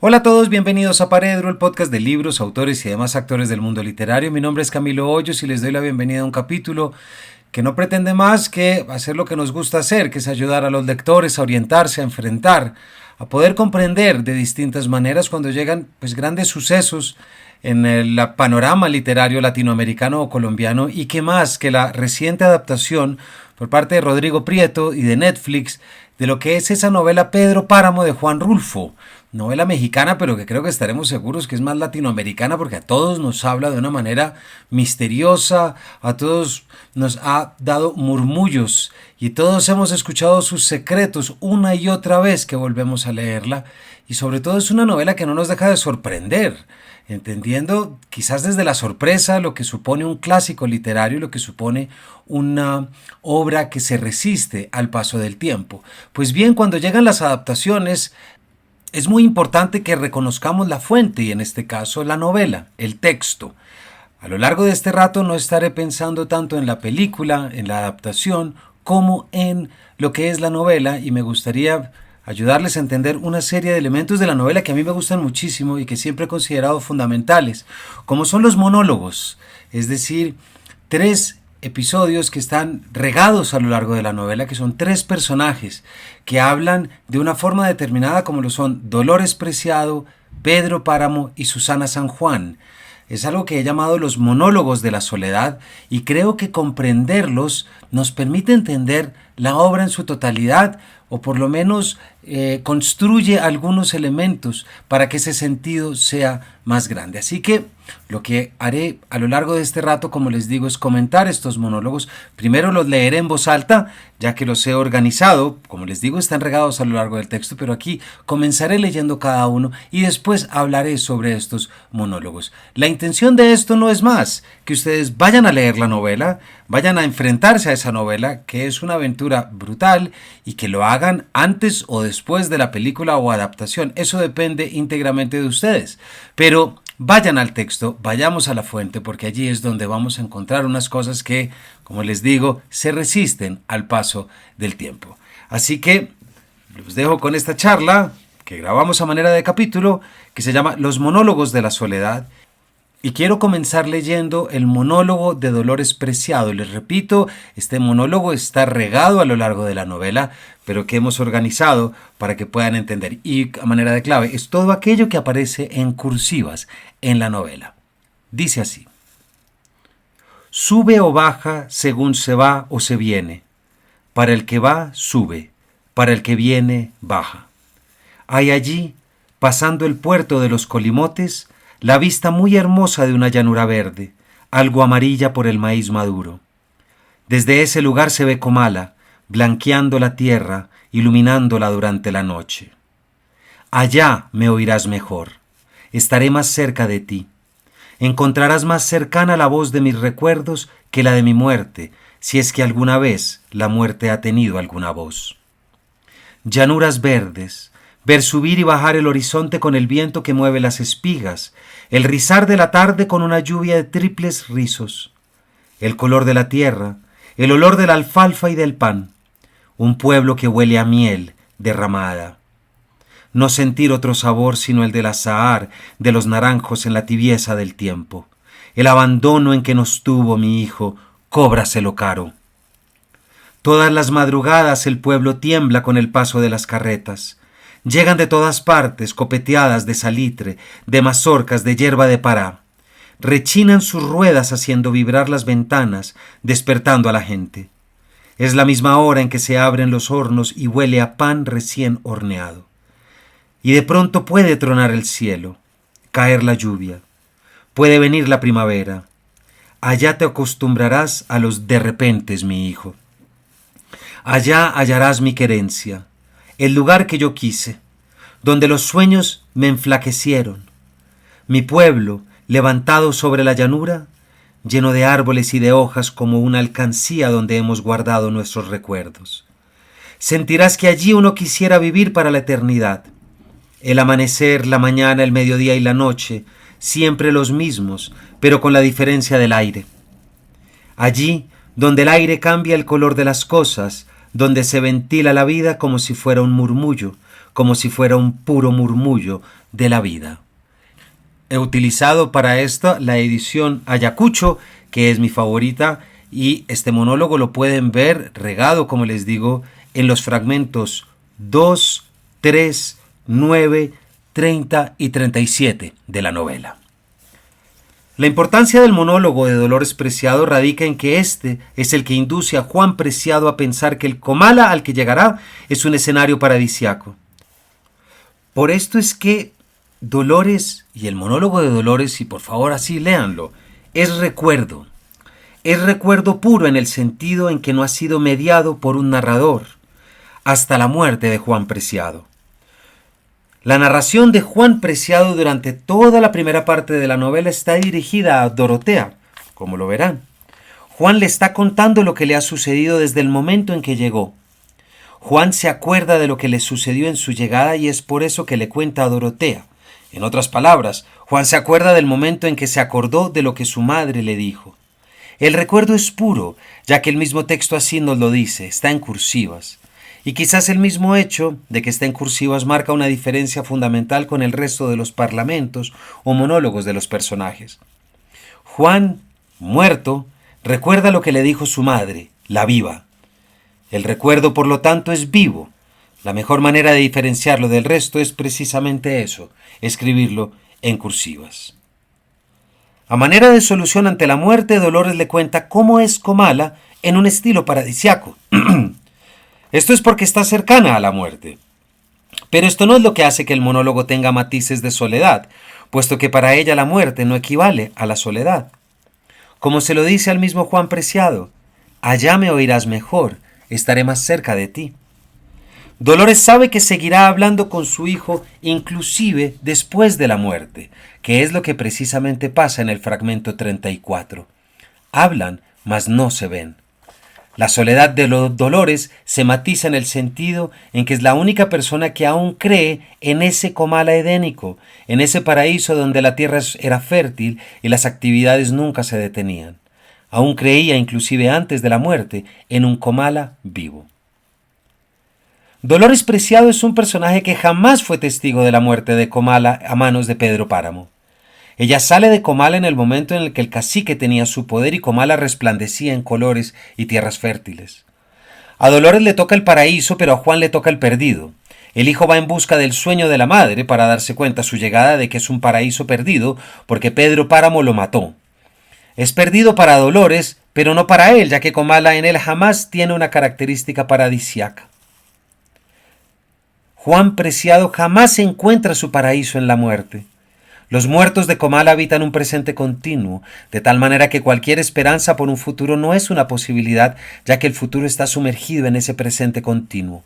Hola a todos, bienvenidos a Paredro, el podcast de libros, autores y demás actores del mundo literario. Mi nombre es Camilo Hoyos y les doy la bienvenida a un capítulo que no pretende más que hacer lo que nos gusta hacer, que es ayudar a los lectores a orientarse, a enfrentar, a poder comprender de distintas maneras cuando llegan grandes sucesos en el panorama literario latinoamericano o colombiano, y que más que la reciente adaptación por parte de Rodrigo Prieto y de Netflix de lo que es esa novela Pedro Páramo de Juan Rulfo, novela mexicana, pero que creo que estaremos seguros que es más latinoamericana porque a todos nos habla de una manera misteriosa, a todos nos ha dado murmullos y todos hemos escuchado sus secretos una y otra vez que volvemos a leerla, y sobre todo es una novela que no nos deja de sorprender, entendiendo quizás desde la sorpresa lo que supone un clásico literario, lo que supone una obra que se resiste al paso del tiempo. Pues bien, cuando llegan las adaptaciones, es muy importante que reconozcamos la fuente, y en este caso la novela, el texto. A lo largo de este rato no estaré pensando tanto en la película, en la adaptación, como en lo que es la novela, y me gustaría ayudarles a entender una serie de elementos de la novela que a mí me gustan muchísimo y que siempre he considerado fundamentales, como son los monólogos, es decir, 3 episodios que están regados a lo largo de la novela, que son 3 personajes que hablan de una forma determinada, como lo son Dolores Preciado, Pedro Páramo y Susana San Juan. Es algo que he llamado los monólogos de la soledad, y creo que comprenderlos nos permite entender la obra en su totalidad, o por lo menos construye algunos elementos para que ese sentido sea más grande. Así que lo que haré a lo largo de este rato, como les digo, es comentar estos monólogos. Primero los leeré en voz alta, ya que los he organizado. Como les digo, están regados a lo largo del texto, pero aquí comenzaré leyendo cada uno y después hablaré sobre estos monólogos. La intención de esto no es más que ustedes vayan a leer la novela, vayan a enfrentarse a esa novela, que es una aventura brutal, y que lo hagan antes o después de la película o adaptación. Eso depende íntegramente de ustedes. Pero vayan al texto, vayamos a la fuente, porque allí es donde vamos a encontrar unas cosas que, como les digo, se resisten al paso del tiempo. Así que los dejo con esta charla que grabamos a manera de capítulo, que se llama Los monólogos de la soledad. Y quiero comenzar leyendo el monólogo de Dolores Preciado. Les repito, este monólogo está regado a lo largo de la novela, pero que hemos organizado para que puedan entender. Y a manera de clave, es todo aquello que aparece en cursivas en la novela. Dice así: sube o baja según se va o se viene. Para el que va, sube. Para el que viene, baja. Hay allí, pasando el puerto de los Colimotes, la vista muy hermosa de una llanura verde, algo amarilla por el maíz maduro. Desde ese lugar se ve Comala, blanqueando la tierra, iluminándola durante la noche. Allá me oirás mejor, estaré más cerca de ti. Encontrarás más cercana la voz de mis recuerdos que la de mi muerte, si es que alguna vez la muerte ha tenido alguna voz. Llanuras verdes, ver subir y bajar el horizonte con el viento que mueve las espigas, el rizar de la tarde con una lluvia de triples rizos, el color de la tierra, el olor de la alfalfa y del pan, un pueblo que huele a miel derramada. No sentir otro sabor sino el del azahar, de los naranjos en la tibieza del tiempo. El abandono en que nos tuvo mi hijo, cóbraselo caro. Todas las madrugadas el pueblo tiembla con el paso de las carretas. Llegan de todas partes, copeteadas de salitre, de mazorcas, de hierba de pará. Rechinan sus ruedas haciendo vibrar las ventanas, despertando a la gente. Es la misma hora en que se abren los hornos y huele a pan recién horneado. Y de pronto puede tronar el cielo, caer la lluvia. Puede venir la primavera. Allá te acostumbrarás a los de repentes, mi hijo. Allá hallarás mi querencia, el lugar que yo quise, donde los sueños me enflaquecieron. Mi pueblo, levantado sobre la llanura, lleno de árboles y de hojas como una alcancía donde hemos guardado nuestros recuerdos. Sentirás que allí uno quisiera vivir para la eternidad. El amanecer, la mañana, el mediodía y la noche, siempre los mismos, pero con la diferencia del aire. Allí, donde el aire cambia el color de las cosas, donde se ventila la vida como si fuera un murmullo, como si fuera un puro murmullo de la vida. He utilizado para esto la edición Ayacucho, que es mi favorita, y este monólogo lo pueden ver regado, como les digo, en los fragmentos 2, 3, 9, 30 y 37 de la novela. La importancia del monólogo de Dolores Preciado radica en que este es el que induce a Juan Preciado a pensar que el Comala al que llegará es un escenario paradisiaco. Por esto es que Dolores y el monólogo de Dolores, y por favor así léanlo, es recuerdo. Es recuerdo puro en el sentido en que no ha sido mediado por un narrador, hasta la muerte de Juan Preciado. La narración de Juan Preciado durante toda la primera parte de la novela está dirigida a Dorotea, como lo verán. Juan le está contando lo que le ha sucedido desde el momento en que llegó. Juan se acuerda de lo que le sucedió en su llegada y es por eso que le cuenta a Dorotea. En otras palabras, Juan se acuerda del momento en que se acordó de lo que su madre le dijo. El recuerdo es puro, ya que el mismo texto así nos lo dice, está en cursivas. Y quizás el mismo hecho de que esté en cursivas marca una diferencia fundamental con el resto de los parlamentos o monólogos de los personajes. Juan, muerto, recuerda lo que le dijo su madre, la viva. El recuerdo, por lo tanto, es vivo. La mejor manera de diferenciarlo del resto es precisamente eso, escribirlo en cursivas. A manera de solución ante la muerte, Dolores le cuenta cómo es Comala en un estilo paradisiaco. Esto es porque está cercana a la muerte. Pero esto no es lo que hace que el monólogo tenga matices de soledad, puesto que para ella la muerte no equivale a la soledad. Como se lo dice al mismo Juan Preciado, allá me oirás mejor, estaré más cerca de ti. Dolores sabe que seguirá hablando con su hijo inclusive después de la muerte, que es lo que precisamente pasa en el fragmento 34. Hablan, mas no se ven. La soledad de los Dolores se matiza en el sentido en que es la única persona que aún cree en ese Comala edénico, en ese paraíso donde la tierra era fértil y las actividades nunca se detenían. Aún creía, inclusive antes de la muerte, en un Comala vivo. Dolores Preciado es un personaje que jamás fue testigo de la muerte de Comala a manos de Pedro Páramo. Ella sale de Comala en el momento en el que el cacique tenía su poder y Comala resplandecía en colores y tierras fértiles. A Dolores le toca el paraíso, pero a Juan le toca el perdido. El hijo va en busca del sueño de la madre para darse cuenta a su llegada de que es un paraíso perdido porque Pedro Páramo lo mató. Es perdido para Dolores, pero no para él, ya que Comala en él jamás tiene una característica paradisiaca. Juan Preciado jamás encuentra su paraíso en la muerte. Los muertos de Comala habitan un presente continuo, de tal manera que cualquier esperanza por un futuro no es una posibilidad, ya que el futuro está sumergido en ese presente continuo.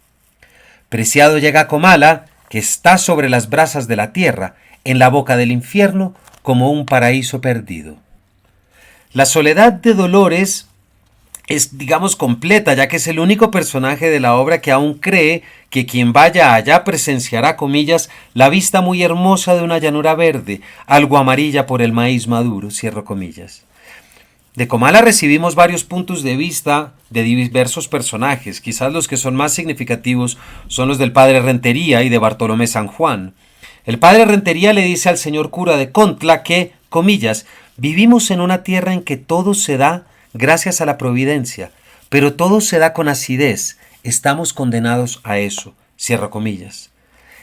Preciado llega a Comala, que está sobre las brasas de la tierra, en la boca del infierno, como un paraíso perdido. La soledad de Dolores es, digamos, completa, ya que es el único personaje de la obra que aún cree que quien vaya allá presenciará, comillas, la vista muy hermosa de una llanura verde, algo amarilla por el maíz maduro, cierro comillas. De Comala recibimos varios puntos de vista de diversos personajes. Quizás los que son más significativos son los del padre Rentería y de Bartolomé San Juan. El padre Rentería le dice al señor cura de Contla que, comillas, vivimos en una tierra en que todo se da gracias a la providencia, pero todo se da con acidez, estamos condenados a eso, cierro comillas.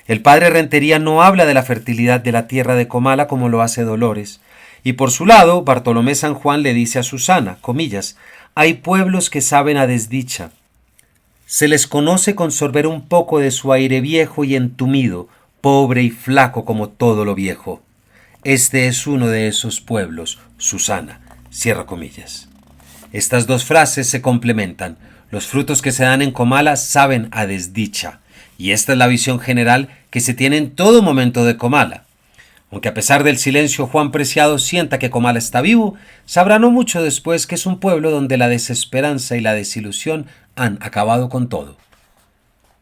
El padre Rentería no habla de la fertilidad de la tierra de Comala como lo hace Dolores, y por su lado, Bartolomé San Juan le dice a Susana, comillas, hay pueblos que saben a desdicha. Se les conoce con sorber un poco de su aire viejo y entumido, pobre y flaco como todo lo viejo. Este es uno de esos pueblos, Susana, cierro comillas. Estas dos frases se complementan. Los frutos que se dan en Comala saben a desdicha, y esta es la visión general que se tiene en todo momento de Comala. Aunque a pesar del silencio Juan Preciado sienta que Comala está vivo, sabrá no mucho después que es un pueblo donde la desesperanza y la desilusión han acabado con todo.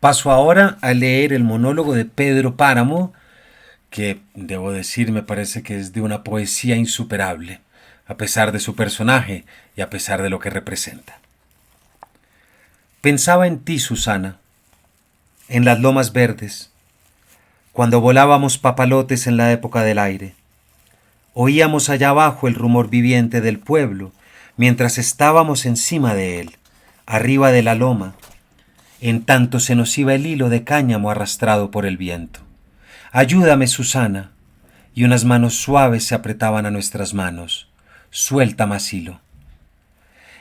Paso ahora a leer el monólogo de Pedro Páramo, que, debo decir, me parece que es de una poesía insuperable, a pesar de su personaje y a pesar de lo que representa. Pensaba en ti, Susana, en las lomas verdes, cuando volábamos papalotes en la época del aire. Oíamos allá abajo el rumor viviente del pueblo, mientras estábamos encima de él, arriba de la loma, en tanto se nos iba el hilo de cáñamo arrastrado por el viento. Ayúdame, Susana. Y unas manos suaves se apretaban a nuestras manos. Suelta más hilo.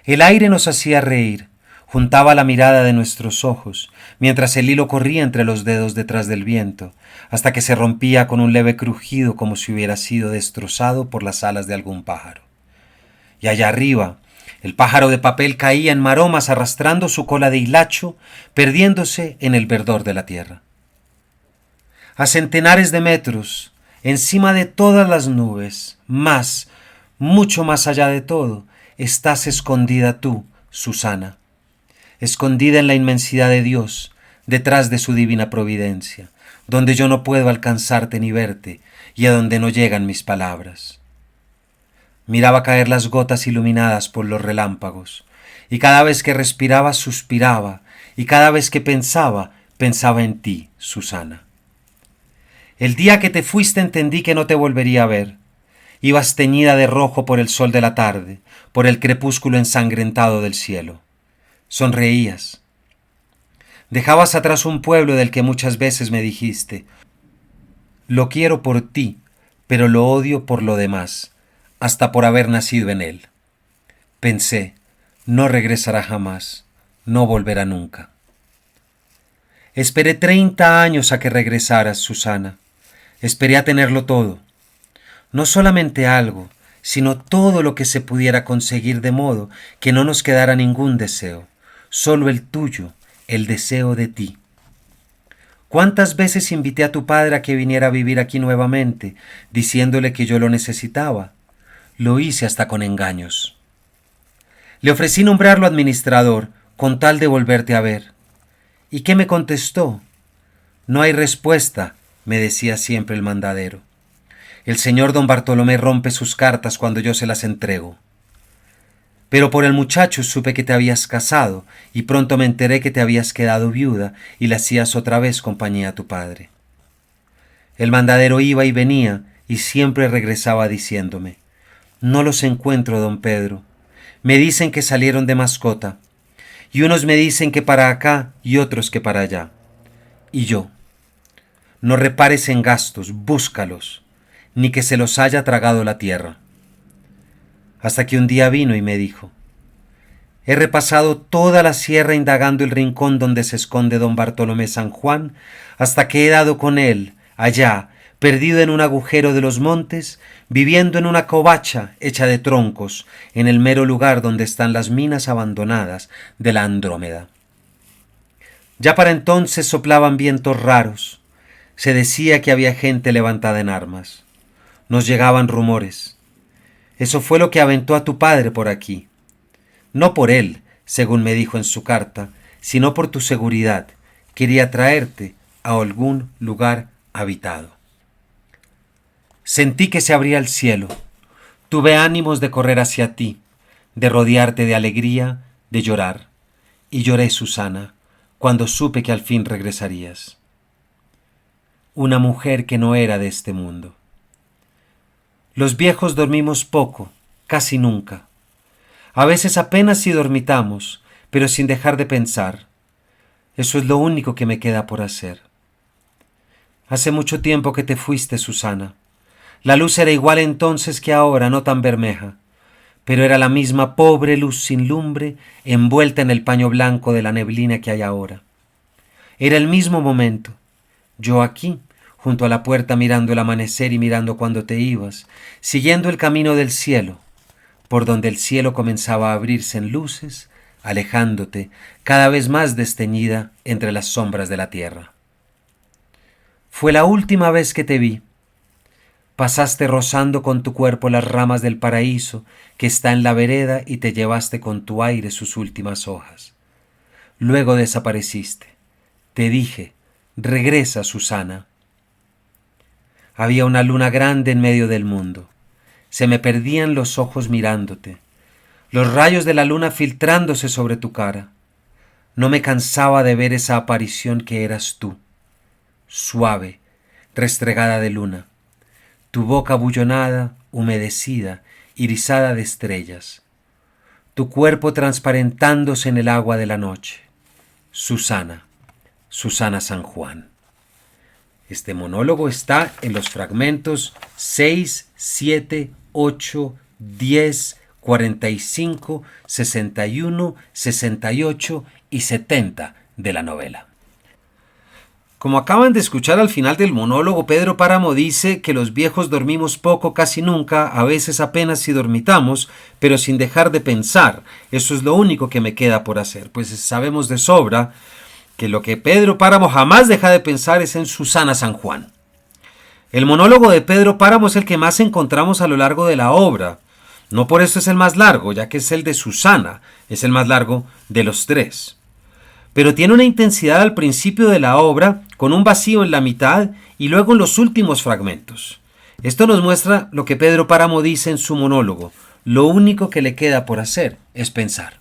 El aire nos hacía reír, juntaba la mirada de nuestros ojos, mientras el hilo corría entre los dedos detrás del viento, hasta que se rompía con un leve crujido como si hubiera sido destrozado por las alas de algún pájaro. Y allá arriba, el pájaro de papel caía en maromas arrastrando su cola de hilacho, perdiéndose en el verdor de la tierra. A centenares de metros, encima de todas las nubes, mucho más allá de todo, estás escondida tú, Susana, escondida en la inmensidad de Dios, detrás de su divina providencia, donde yo no puedo alcanzarte ni verte, y a donde no llegan mis palabras. Miraba caer las gotas iluminadas por los relámpagos, y cada vez que respiraba suspiraba, y cada vez que pensaba en ti, Susana. El día que te fuiste entendí que no te volvería a ver. Ibas teñida de rojo por el sol de la tarde, por el crepúsculo ensangrentado del cielo. Sonreías. Dejabas atrás un pueblo del que muchas veces me dijiste: lo quiero por ti, pero lo odio por lo demás, hasta por haber nacido en él. Pensé, no regresará jamás, no volverá nunca. Esperé 30 años a que regresaras, Susana. Esperé a tenerlo todo. No solamente algo, sino todo lo que se pudiera conseguir, de modo que no nos quedara ningún deseo, solo el tuyo, el deseo de ti. ¿Cuántas veces invité a tu padre a que viniera a vivir aquí nuevamente, diciéndole que yo lo necesitaba? Lo hice hasta con engaños. Le ofrecí nombrarlo administrador, con tal de volverte a ver. ¿Y qué me contestó? No hay respuesta, me decía siempre el mandadero. El señor don Bartolomé rompe sus cartas cuando yo se las entrego. Pero por el muchacho supe que te habías casado, y pronto me enteré que te habías quedado viuda y le hacías otra vez compañía a tu padre. El mandadero iba y venía, y siempre regresaba diciéndome: no los encuentro, don Pedro. Me dicen que salieron de mascota, y unos me dicen que para acá y otros que para allá. Y yo: no repares en gastos, búscalos, ni que se los haya tragado la tierra. Hasta que un día vino y me dijo: he repasado toda la sierra indagando el rincón donde se esconde don Bartolomé San Juan, hasta que he dado con él, allá, perdido en un agujero de los montes, viviendo en una covacha hecha de troncos, en el mero lugar donde están las minas abandonadas de la Andrómeda. Ya para entonces soplaban vientos raros. Se decía que había gente levantada en armas. Nos llegaban rumores. Eso fue lo que aventó a tu padre por aquí. No por él, según me dijo en su carta, sino por tu seguridad. Quería traerte a algún lugar habitado. Sentí que se abría el cielo. Tuve ánimos de correr hacia ti, de rodearte de alegría, de llorar. Y lloré, Susana, cuando supe que al fin regresarías. Una mujer que no era de este mundo. Los viejos dormimos poco, casi nunca. A veces apenas si dormitamos, pero sin dejar de pensar. Eso es lo único que me queda por hacer. Hace mucho tiempo que te fuiste, Susana. La luz era igual entonces que ahora, no tan bermeja, pero era la misma pobre luz sin lumbre, envuelta en el paño blanco de la neblina que hay ahora. Era el mismo momento. Yo aquí, junto a la puerta, mirando el amanecer y mirando cuando te ibas, siguiendo el camino del cielo, por donde el cielo comenzaba a abrirse en luces, alejándote cada vez más desteñida entre las sombras de la tierra. Fue la última vez que te vi. Pasaste rozando con tu cuerpo las ramas del paraíso que está en la vereda y te llevaste con tu aire sus últimas hojas. Luego desapareciste. Te dije: regresa, Susana. Había una luna grande en medio del mundo. Se me perdían los ojos mirándote, los rayos de la luna filtrándose sobre tu cara. No me cansaba de ver esa aparición que eras tú, suave, restregada de luna, tu boca bullonada, humedecida, irisada de estrellas, tu cuerpo transparentándose en el agua de la noche. Susana, Susana San Juan. Este monólogo está en los fragmentos 6, 7, 8, 10, 45, 61, 68 y 70 de la novela. Como acaban de escuchar al final del monólogo, Pedro Páramo dice que los viejos dormimos poco, casi nunca, a veces apenas si dormitamos, pero sin dejar de pensar. Eso es lo único que me queda por hacer, pues sabemos de sobra que lo que Pedro Páramo jamás deja de pensar es en Susana San Juan. El monólogo de Pedro Páramo es el que más encontramos a lo largo de la obra. No por eso es el más largo, ya que es el de Susana, es el más largo de los tres. Pero tiene una intensidad al principio de la obra, con un vacío en la mitad y luego en los últimos fragmentos. Esto nos muestra lo que Pedro Páramo dice en su monólogo: lo único que le queda por hacer es pensar.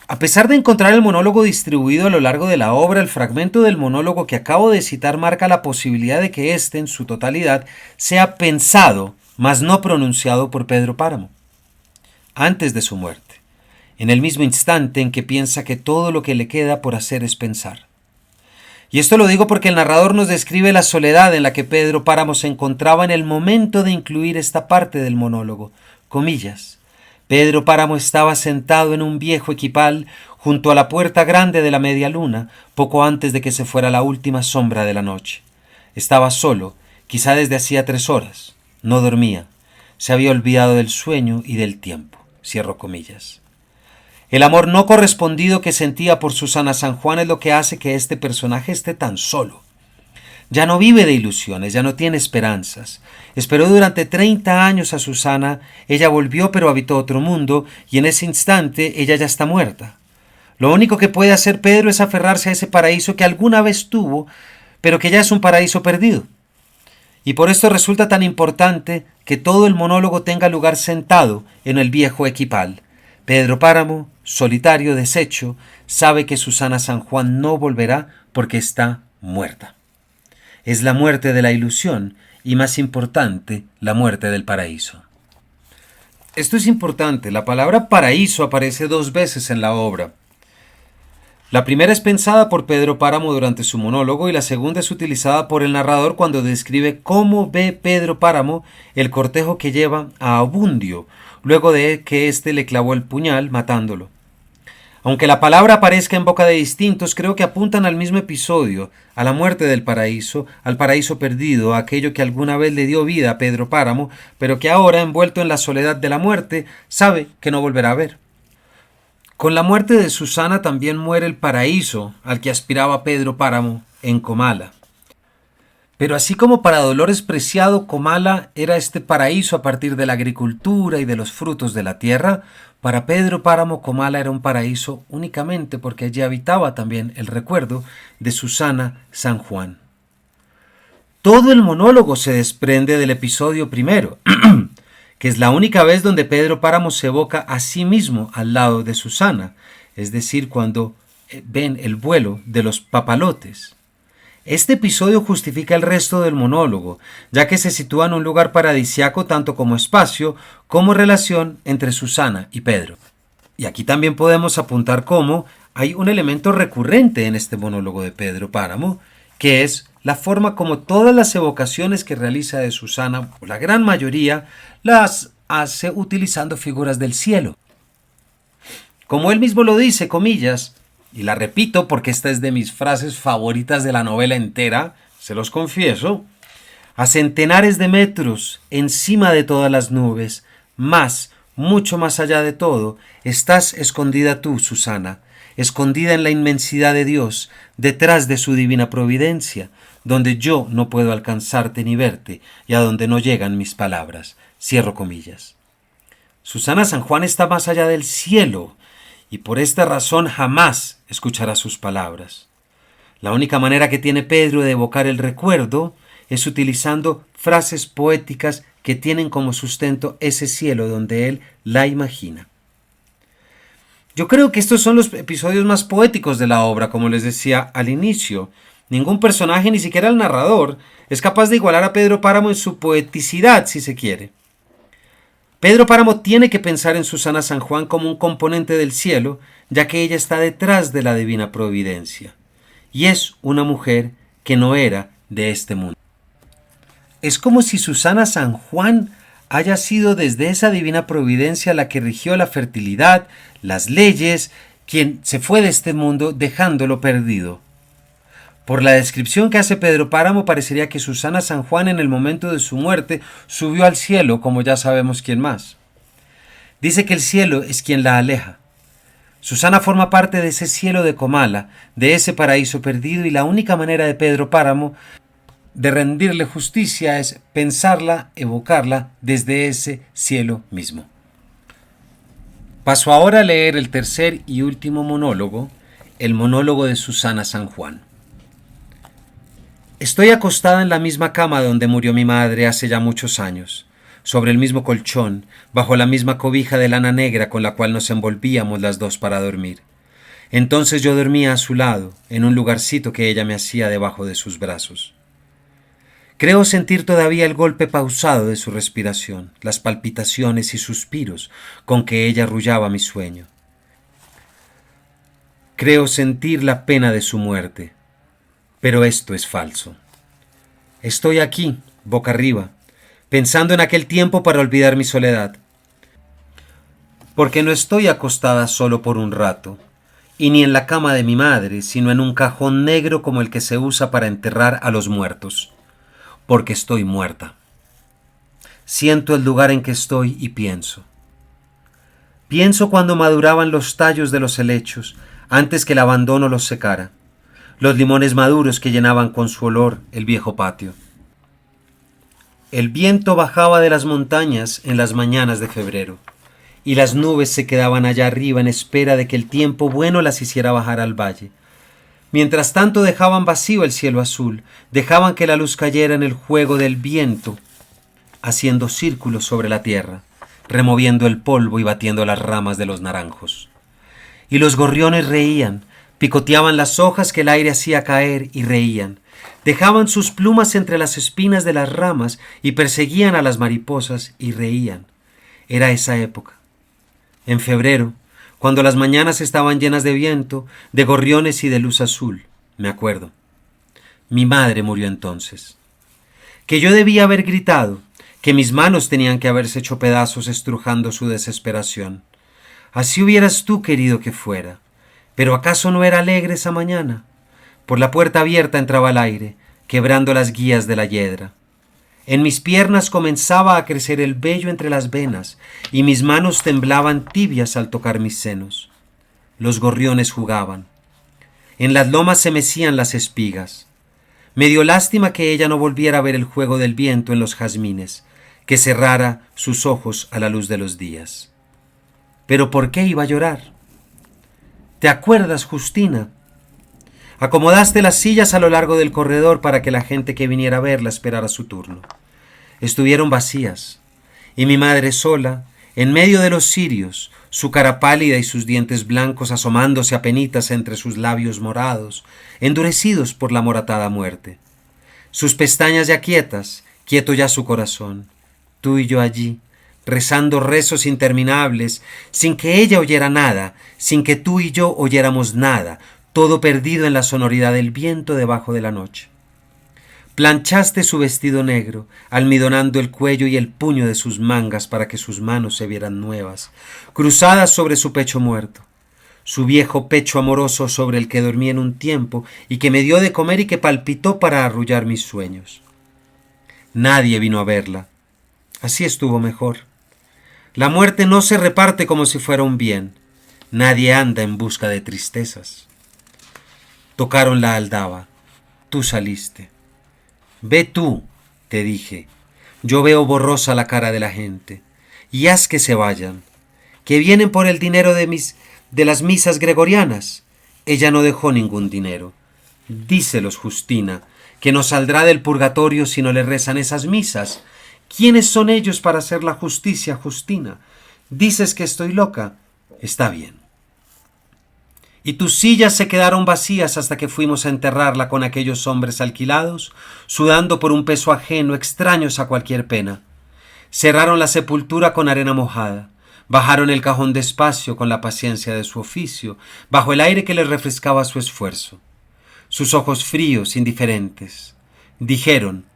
A pesar de encontrar el monólogo distribuido a lo largo de la obra, el fragmento del monólogo que acabo de citar marca la posibilidad de que éste, en su totalidad, sea pensado, mas no pronunciado por Pedro Páramo, antes de su muerte, en el mismo instante en que piensa que todo lo que le queda por hacer es pensar. Y esto lo digo porque el narrador nos describe la soledad en la que Pedro Páramo se encontraba en el momento de incluir esta parte del monólogo. Comillas. Pedro Páramo estaba sentado en un viejo equipal junto a la puerta grande de la media luna, poco antes de que se fuera la última sombra de la noche. Estaba solo, quizá desde hacía 3 horas. No dormía. Se había olvidado del sueño y del tiempo. Cierro comillas. El amor no correspondido que sentía por Susana San Juan es lo que hace que este personaje esté tan solo. Ya no vive de ilusiones, ya no tiene esperanzas. Esperó durante 30 años a Susana, ella volvió pero habitó otro mundo y en ese instante ella ya está muerta. Lo único que puede hacer Pedro es aferrarse a ese paraíso que alguna vez tuvo, pero que ya es un paraíso perdido. Y por esto resulta tan importante que todo el monólogo tenga lugar sentado en el viejo equipal. Pedro Páramo, solitario, deshecho, sabe que Susana San Juan no volverá porque está muerta. Es la muerte de la ilusión y, más importante, la muerte del paraíso. Esto es importante. La palabra paraíso aparece 2 veces en la obra. La primera es pensada por Pedro Páramo durante su monólogo y la segunda es utilizada por el narrador cuando describe cómo ve Pedro Páramo el cortejo que lleva a Abundio, luego de que éste le clavó el puñal matándolo. Aunque la palabra aparezca en boca de distintos, creo que apuntan al mismo episodio, a la muerte del paraíso, al paraíso perdido, a aquello que alguna vez le dio vida a Pedro Páramo, pero que ahora, envuelto en la soledad de la muerte, sabe que no volverá a ver. Con la muerte de Susana también muere el paraíso al que aspiraba Pedro Páramo en Comala. Pero así como para Dolores Preciado Comala era este paraíso a partir de la agricultura y de los frutos de la tierra, para Pedro Páramo Comala era un paraíso únicamente porque allí habitaba también el recuerdo de Susana San Juan. Todo el monólogo se desprende del episodio primero, que es la única vez donde Pedro Páramo se evoca a sí mismo al lado de Susana, es decir, cuando ven el vuelo de los papalotes. Este episodio justifica el resto del monólogo, ya que se sitúa en un lugar paradisiaco tanto como espacio, como relación entre Susana y Pedro. Y aquí también podemos apuntar cómo hay un elemento recurrente en este monólogo de Pedro Páramo, que es la forma como todas las evocaciones que realiza de Susana, o la gran mayoría, las hace utilizando figuras del cielo. Como él mismo lo dice, comillas, y la repito porque esta es de mis frases favoritas de la novela entera, se los confieso: a centenares de metros encima de todas las nubes, mucho más allá de todo, estás escondida tú, Susana, escondida en la inmensidad de Dios, detrás de su divina providencia, donde yo no puedo alcanzarte ni verte y a donde no llegan mis palabras. Cierro comillas. Susana San Juan está más allá del cielo, y por esta razón jamás escuchará sus palabras. La única manera que tiene Pedro de evocar el recuerdo es utilizando frases poéticas que tienen como sustento ese cielo donde él la imagina. Yo creo que estos son los episodios más poéticos de la obra, como les decía al inicio, Ningún personaje, ni siquiera el narrador, es capaz de igualar a Pedro Páramo en su poeticidad, si se quiere. Pedro Páramo tiene que pensar en Susana San Juan como un componente del cielo, ya que ella está detrás de la divina providencia, y es una mujer que no era de este mundo. Es como si Susana San Juan haya sido desde esa divina providencia la que rigió la fertilidad, las leyes, quien se fue de este mundo dejándolo perdido. Por la descripción que hace Pedro Páramo, parecería que Susana San Juan en el momento de su muerte subió al cielo, como ya sabemos quién más. Dice que el cielo es quien la aleja. Susana forma parte de ese cielo de Comala, de ese paraíso perdido, y la única manera de Pedro Páramo de rendirle justicia es pensarla, evocarla desde ese cielo mismo. Paso ahora a leer el tercer y último monólogo, el monólogo de Susana San Juan. Estoy acostada en la misma cama donde murió mi madre hace ya muchos años, sobre el mismo colchón, bajo la misma cobija de lana negra con la cual nos envolvíamos las dos para dormir. Entonces yo dormía a su lado, en un lugarcito que ella me hacía debajo de sus brazos. Creo sentir todavía el golpe pausado de su respiración, las palpitaciones y suspiros con que ella arrullaba mi sueño. Creo sentir la pena de su muerte, pero esto es falso. Estoy aquí, boca arriba, pensando en aquel tiempo para olvidar mi soledad. Porque no estoy acostada solo por un rato, y ni en la cama de mi madre, sino en un cajón negro como el que se usa para enterrar a los muertos. Porque estoy muerta. Siento el lugar en que estoy y pienso. Pienso cuando maduraban los tallos de los helechos, antes que el abandono los secara, los limones maduros que llenaban con su olor el viejo patio. El viento bajaba de las montañas en las mañanas de febrero, y las nubes se quedaban allá arriba en espera de que el tiempo bueno las hiciera bajar al valle. Mientras tanto dejaban vacío el cielo azul, dejaban que la luz cayera en el juego del viento, haciendo círculos sobre la tierra, removiendo el polvo y batiendo las ramas de los naranjos. Y los gorriones reían, picoteaban las hojas que el aire hacía caer y reían, dejaban sus plumas entre las espinas de las ramas y perseguían a las mariposas y reían. Era esa época. En febrero, cuando las mañanas estaban llenas de viento, de gorriones y de luz azul, me acuerdo. Mi madre murió entonces. Que yo debía haber gritado, que mis manos tenían que haberse hecho pedazos estrujando su desesperación. Así hubieras tú querido que fuera. Pero ¿acaso no era alegre esa mañana? Por la puerta abierta entraba el aire, quebrando las guías de la yedra. En mis piernas comenzaba a crecer el vello entre las venas, y mis manos temblaban tibias al tocar mis senos. Los gorriones jugaban. En las lomas se mecían las espigas. Me dio lástima que ella no volviera a ver el juego del viento en los jazmines, que cerrara sus ojos a la luz de los días. ¿Pero por qué iba a llorar? ¿Te acuerdas, Justina? Acomodaste las sillas a lo largo del corredor para que la gente que viniera a verla esperara su turno. Estuvieron vacías, y mi madre sola, en medio de los cirios, su cara pálida y sus dientes blancos asomándose apenitas entre sus labios morados, endurecidos por la moratada muerte. Sus pestañas ya quietas, quieto ya su corazón. Tú y yo allí, rezando rezos interminables, sin que ella oyera nada, sin que tú y yo oyéramos nada, todo perdido en la sonoridad del viento debajo de la noche. Planchaste su vestido negro, almidonando el cuello y el puño de sus mangas para que sus manos se vieran nuevas, cruzadas sobre su pecho muerto, su viejo pecho amoroso sobre el que dormí en un tiempo y que me dio de comer y que palpitó para arrullar mis sueños. Nadie vino a verla. Así estuvo mejor. La muerte no se reparte como si fuera un bien. Nadie anda en busca de tristezas. Tocaron la aldaba. Tú saliste. Ve tú, te dije. Yo veo borrosa la cara de la gente. Y haz que se vayan. Que vienen por el dinero de las misas gregorianas. Ella no dejó ningún dinero. Díselos, Justina, que no saldrá del purgatorio si no le rezan esas misas. ¿Quiénes son ellos para hacer la justicia, Justina? ¿Dices que estoy loca? Está bien. Y tus sillas se quedaron vacías hasta que fuimos a enterrarla con aquellos hombres alquilados, sudando por un peso ajeno, extraños a cualquier pena. Cerraron la sepultura con arena mojada, bajaron el cajón despacio con la paciencia de su oficio, bajo el aire que les refrescaba su esfuerzo. Sus ojos fríos, indiferentes, dijeron: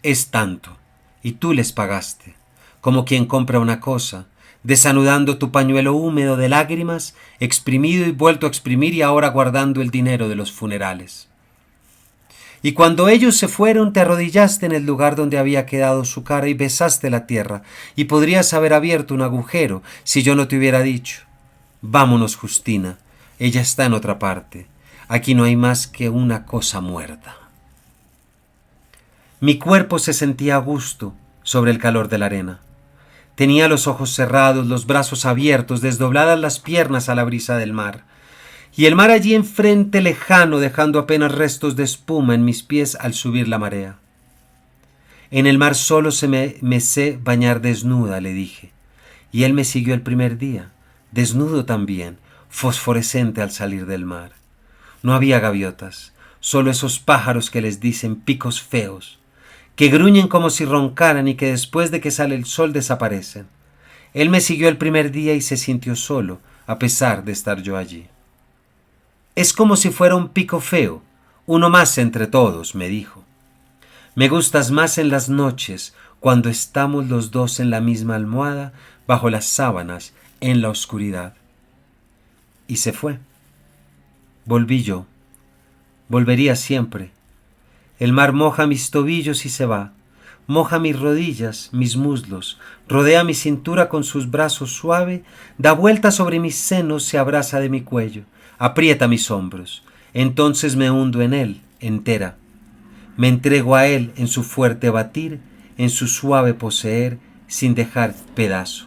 es tanto, y tú les pagaste, como quien compra una cosa, desanudando tu pañuelo húmedo de lágrimas, exprimido y vuelto a exprimir y ahora guardando el dinero de los funerales. Y cuando ellos se fueron, te arrodillaste en el lugar donde había quedado su cara y besaste la tierra, y podrías haber abierto un agujero si yo no te hubiera dicho: vámonos, Justina, ella está en otra parte, aquí no hay más que una cosa muerta. Mi cuerpo se sentía a gusto sobre el calor de la arena. Tenía los ojos cerrados, los brazos abiertos, desdobladas las piernas a la brisa del mar. Y el mar allí enfrente lejano, dejando apenas restos de espuma en mis pies al subir la marea. En el mar solo me sé bañar desnuda, le dije. Y él me siguió el primer día, desnudo también, fosforescente al salir del mar. No había gaviotas, solo esos pájaros que les dicen picos feos, que gruñen como si roncaran y que después de que sale el sol desaparecen. Él me siguió el primer día y se sintió solo, a pesar de estar yo allí. Es como si fuera un pico feo, uno más entre todos, me dijo. Me gustas más en las noches, cuando estamos los dos en la misma almohada, bajo las sábanas, en la oscuridad. Y se fue. Volví yo. Volvería siempre. El mar moja mis tobillos y se va, moja mis rodillas, mis muslos, rodea mi cintura con sus brazos suave, da vuelta sobre mis senos, se abraza de mi cuello, aprieta mis hombros. Entonces me hundo en él, entera. Me entrego a él en su fuerte batir, en su suave poseer, sin dejar pedazo.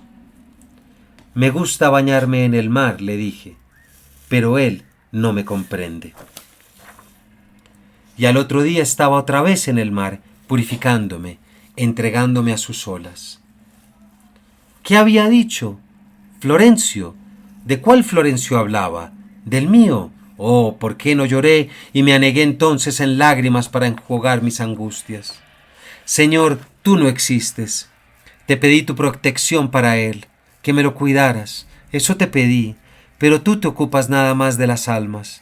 Me gusta bañarme en el mar, le dije, pero él no me comprende. Y al otro día estaba otra vez en el mar, purificándome, entregándome a sus olas. ¿Qué había dicho? Florencio. ¿De cuál Florencio hablaba? ¿Del mío? Oh, ¿por qué no lloré y me anegué entonces en lágrimas para enjugar mis angustias? Señor, tú no existes. Te pedí tu protección para él, que me lo cuidaras. Eso te pedí, pero tú te ocupas nada más de las almas.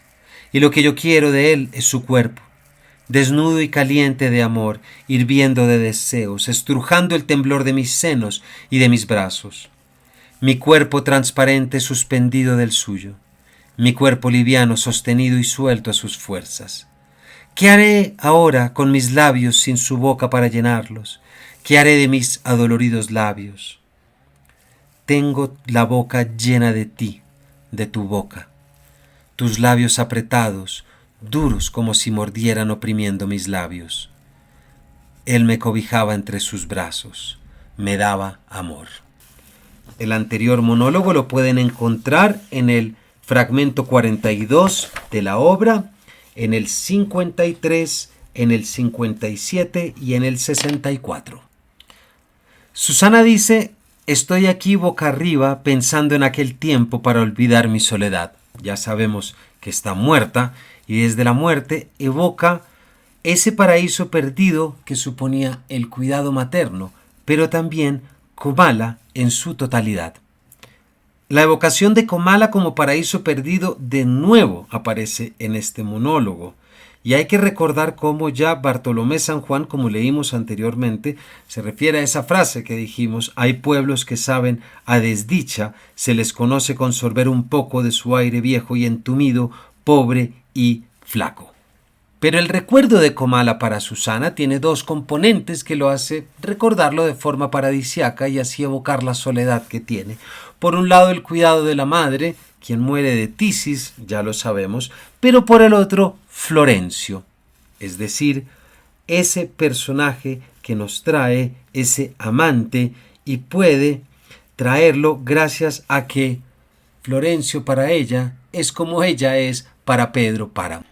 Y lo que yo quiero de él es su cuerpo, desnudo y caliente de amor, hirviendo de deseos, estrujando el temblor de mis senos y de mis brazos. Mi cuerpo transparente suspendido del suyo, mi cuerpo liviano sostenido y suelto a sus fuerzas. ¿Qué haré ahora con mis labios sin su boca para llenarlos? ¿Qué haré de mis adoloridos labios? Tengo la boca llena de ti, de tu boca, tus labios apretados, duros como si mordieran oprimiendo mis labios. Él me cobijaba entre sus brazos, me daba amor. El anterior monólogo lo pueden encontrar en el fragmento 42 de la obra, en el 53, en el 57 y en el 64. Susana dice: estoy aquí boca arriba pensando en aquel tiempo para olvidar mi soledad. Ya sabemos que está muerta, y desde la muerte evoca ese paraíso perdido que suponía el cuidado materno, pero también Comala en su totalidad. La evocación de Comala como paraíso perdido de nuevo aparece en este monólogo, y hay que recordar cómo ya Bartolomé San Juan, como leímos anteriormente, se refiere a esa frase que dijimos: hay pueblos que saben a desdicha, se les conoce con sorber un poco de su aire viejo y entumido, pobre y flaco. Pero el recuerdo de Comala para Susana tiene dos componentes que lo hace recordarlo de forma paradisiaca y así evocar la soledad que tiene. Por un lado, el cuidado de la madre, quien muere de tisis, ya lo sabemos, pero por el otro, Florencio, es decir, ese personaje que nos trae ese amante y puede traerlo gracias a que Florencio para ella es como ella es para Pedro Páramo.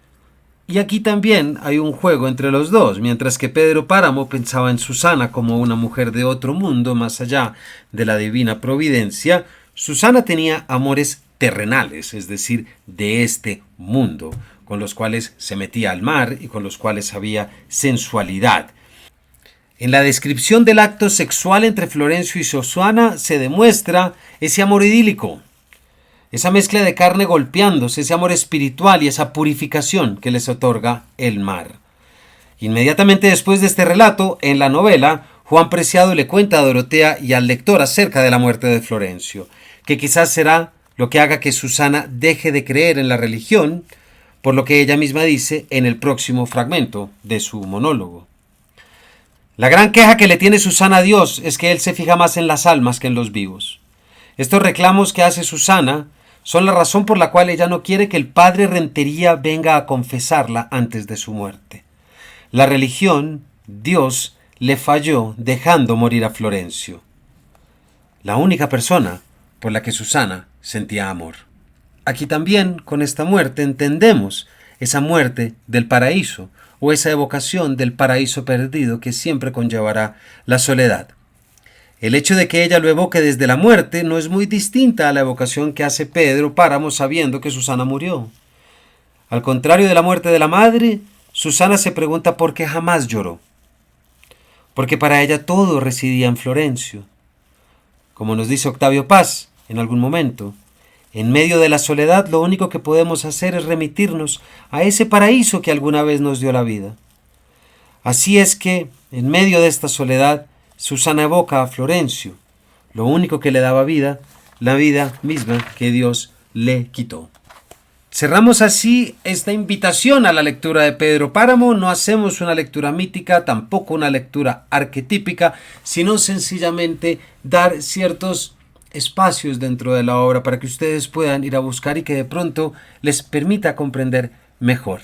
Y aquí también hay un juego entre los dos. Mientras que Pedro Páramo pensaba en Susana como una mujer de otro mundo, más allá de la divina providencia, Susana tenía amores terrenales, es decir, de este mundo, con los cuales se metía al mar y con los cuales había sensualidad. En la descripción del acto sexual entre Florencio y Susana se demuestra ese amor idílico, esa mezcla de carne golpeándose, ese amor espiritual y esa purificación que les otorga el mar. Inmediatamente después de este relato, en la novela, Juan Preciado le cuenta a Dorotea y al lector acerca de la muerte de Florencio, que quizás será lo que haga que Susana deje de creer en la religión, por lo que ella misma dice en el próximo fragmento de su monólogo. La gran queja que le tiene Susana a Dios es que él se fija más en las almas que en los vivos. Estos reclamos que hace Susana son la razón por la cual ella no quiere que el padre Rentería venga a confesarla antes de su muerte. La religión, Dios, le falló dejando morir a Florencio, la única persona por la que Susana sentía amor. Aquí también, con esta muerte, entendemos esa muerte del paraíso, o esa evocación del paraíso perdido que siempre conllevará la soledad. El hecho de que ella lo evoque desde la muerte no es muy distinta a la evocación que hace Pedro Páramo sabiendo que Susana murió. Al contrario de la muerte de la madre, Susana se pregunta por qué jamás lloró. Porque para ella todo residía en Florencio. Como nos dice Octavio Paz en algún momento, en medio de la soledad lo único que podemos hacer es remitirnos a ese paraíso que alguna vez nos dio la vida. Así es que, en medio de esta soledad, Susana evoca a Florencio, lo único que le daba vida, la vida misma que Dios le quitó. Cerramos así esta invitación a la lectura de Pedro Páramo. No hacemos una lectura mítica, tampoco una lectura arquetípica, sino sencillamente dar ciertos espacios dentro de la obra para que ustedes puedan ir a buscar y que de pronto les permita comprender mejor.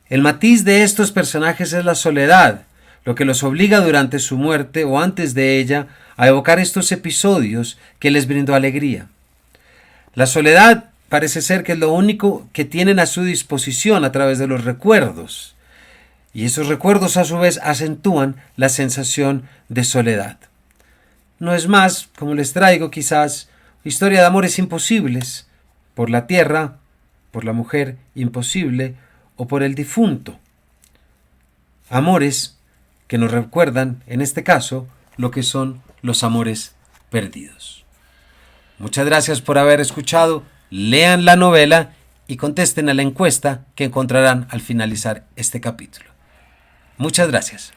El matiz de estos personajes es la soledad, lo que los obliga durante su muerte o antes de ella a evocar estos episodios que les brindó alegría. La soledad parece ser que es lo único que tienen a su disposición a través de los recuerdos, y esos recuerdos a su vez acentúan la sensación de soledad. No es más, como les traigo quizás, historia de amores imposibles, por la tierra, por la mujer imposible o por el difunto. Amores que nos recuerdan, en este caso, lo que son los amores perdidos. Muchas gracias por haber escuchado, lean la novela y contesten a la encuesta que encontrarán al finalizar este capítulo. Muchas gracias.